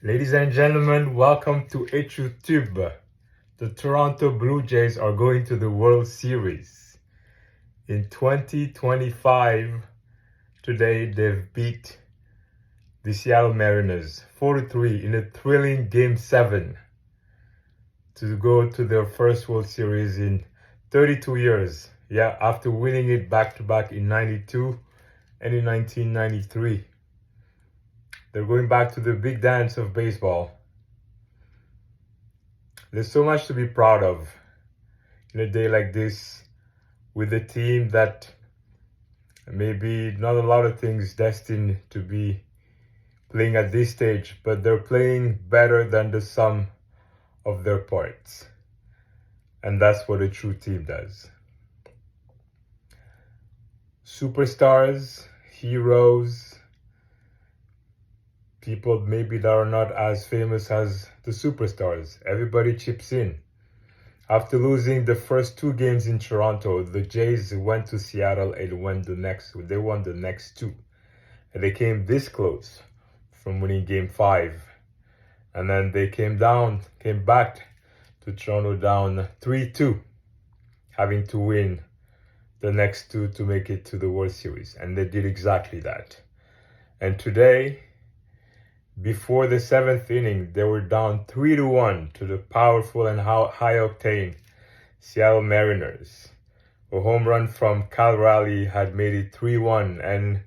Ladies and gentlemen, welcome to EtiouTube. The Toronto Blue Jays are going to the World Series. In 2025, today they've beat the Seattle Mariners 4-3 in a thrilling Game 7 to go to their first World Series in 32 years. Yeah, after winning it back-to-back in 92 and in 1993. They're going back to the big dance of baseball. There's so much to be proud of in a day like this with a team that maybe not a lot of things destined to be playing at this stage, but they're playing better than the sum of their parts. And that's what a true team does. Superstars, heroes, people maybe that are not as famous as the superstars. Everybody chips in. After losing the first 2 games in Toronto, the Jays went to Seattle and they won the next 2. And they came this close from winning Game 5. And then they came back to Toronto down 3-2, having to win the next 2 to make it to the World Series. And they did exactly that. And today, before the 7th inning, they were down 3-1 to the powerful and high-octane Seattle Mariners. A home run from Cal Raleigh had made it 3-1, and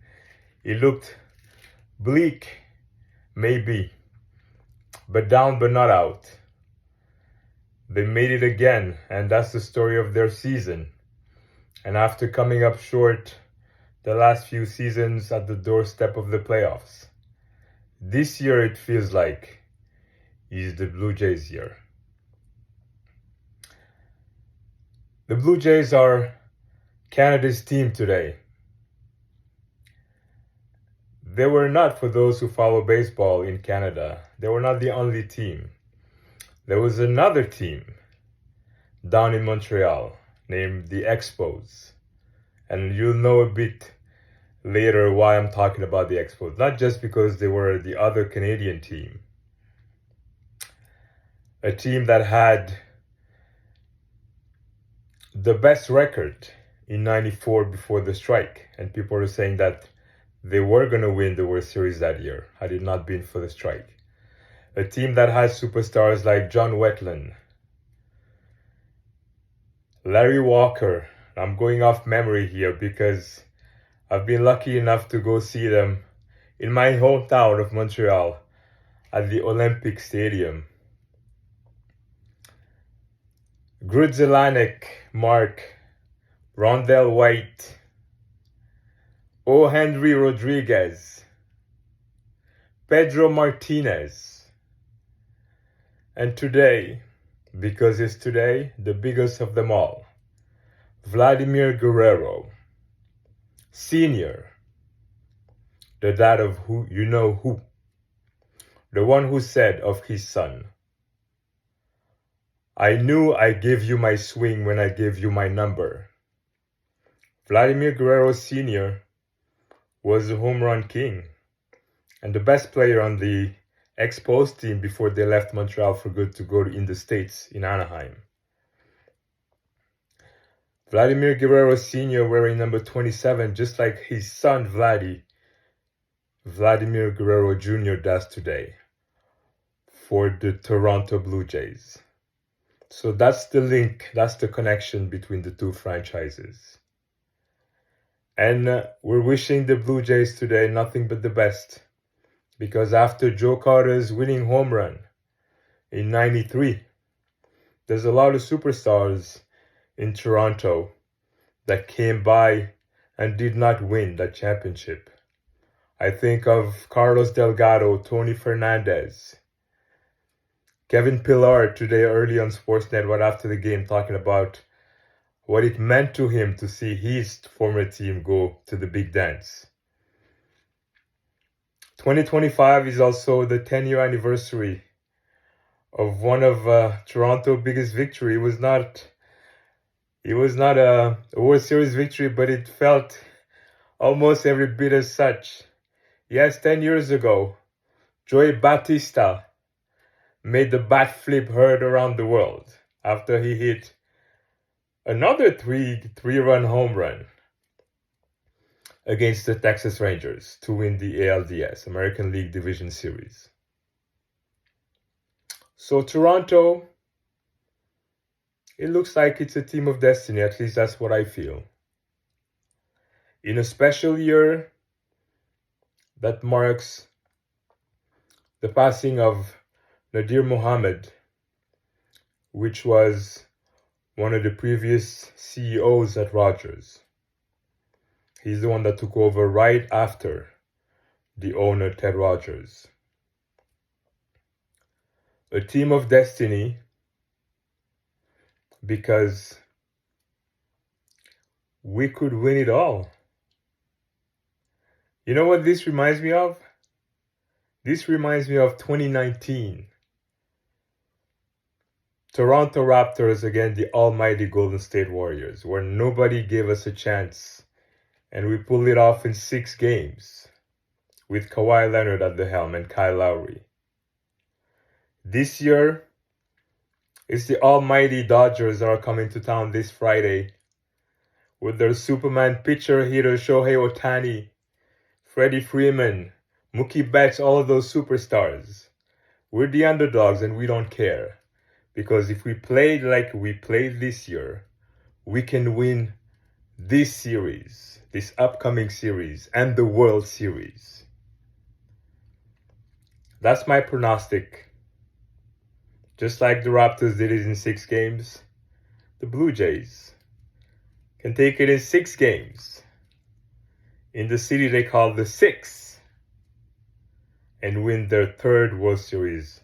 it looked bleak, maybe, but down but not out. They made it again, and that's the story of their season. And after coming up short the last few seasons at the doorstep of the playoffs, this year it feels like is the Blue Jays' year. The Blue Jays are Canada's team today. They were not, for those who follow baseball in Canada, they were not the only team. There was another team down in Montreal named the Expos. And you'll know a bit later why I'm talking about the Expos. Not just because they were the other Canadian team. A team that had the best record in 94 before the strike. And people are saying that they were going to win the World Series that year had it not been for the strike. A team that has superstars like John Wetland, Larry Walker. I'm going off memory here because I've been lucky enough to go see them in my hometown of Montreal at the Olympic Stadium. Grudzielanek, Mark, Rondell White, O. Henry Rodriguez, Pedro Martinez, and today, because it's today, the biggest of them all, Vladimir Guerrero, Senior, the dad of who, you know who, the one who said of his son, "I knew I gave you my swing when I gave you my number." Vladimir Guerrero Sr. was the home run king and the best player on the Expos team before they left Montreal for good to go in the States, in Anaheim. Vladimir Guerrero Sr. wearing number 27, just like his son Vladimir Guerrero Jr. does today for the Toronto Blue Jays. So that's the link, that's the connection between the two franchises. And we're wishing the Blue Jays today nothing but the best, because after Joe Carter's winning home run in 93, there's a lot of superstars in Toronto that came by and did not win that championship. I think of Carlos Delgado, Tony Fernandez, Kevin Pillar today early on Sportsnet right after the game talking about what it meant to him to see his former team go to the big dance. 2025 is also the 10-year anniversary of one of Toronto's biggest victory. It was not a World Series victory, but it felt almost every bit as such. Yes, 10 years ago, Joey Batista made the bat flip heard around the world after he hit another three-run home run against the Texas Rangers to win the ALDS, American League Division Series. So Toronto, it looks like it's a team of destiny, at least that's what I feel. In a special year that marks the passing of Nadir Mohammed, which was one of the previous CEOs at Rogers. He's the one that took over right after the owner, Ted Rogers. A team of destiny because we could win it all. You know what this reminds me of? This reminds me of 2019. Toronto Raptors against the almighty Golden State Warriors, where nobody gave us a chance, and we pulled it off in 6 games with Kawhi Leonard at the helm and Kyle Lowry. This year, it's the almighty Dodgers that are coming to town this Friday with their Superman pitcher hitter Shohei Ohtani, Freddie Freeman, Mookie Betts, all of those superstars. We're the underdogs and we don't care. Because if we played like we played this year, we can win this series, this upcoming series, and the World Series. That's my prognostic. Just like the Raptors did it in 6 games, the Blue Jays can take it in 6 games in the city they call the Six and win their 3rd World Series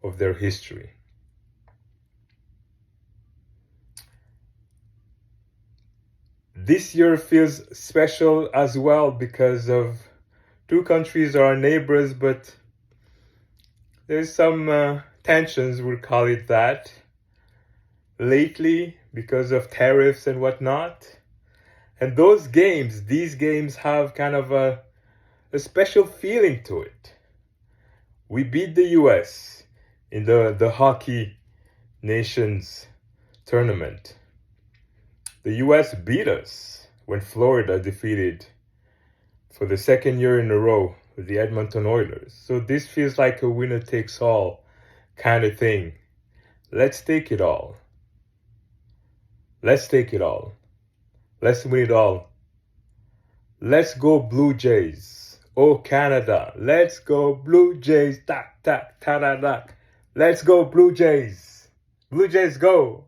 of their history. This year feels special as well because of 2 countries are our neighbors, but there's some tensions, we'll call it that, lately because of tariffs and whatnot. And these games have kind of a special feeling to it. We beat the US in the Hockey Nations tournament. The US beat us when Florida defeated for the 2nd year in a row the Edmonton Oilers. So this feels like a winner takes all kind of thing. Let's take it all. Let's take it all. Let's win it all. Let's go Blue Jays. Oh Canada, let's go Blue Jays. Tak tak ta da da. Let's go Blue Jays. Blue Jays go.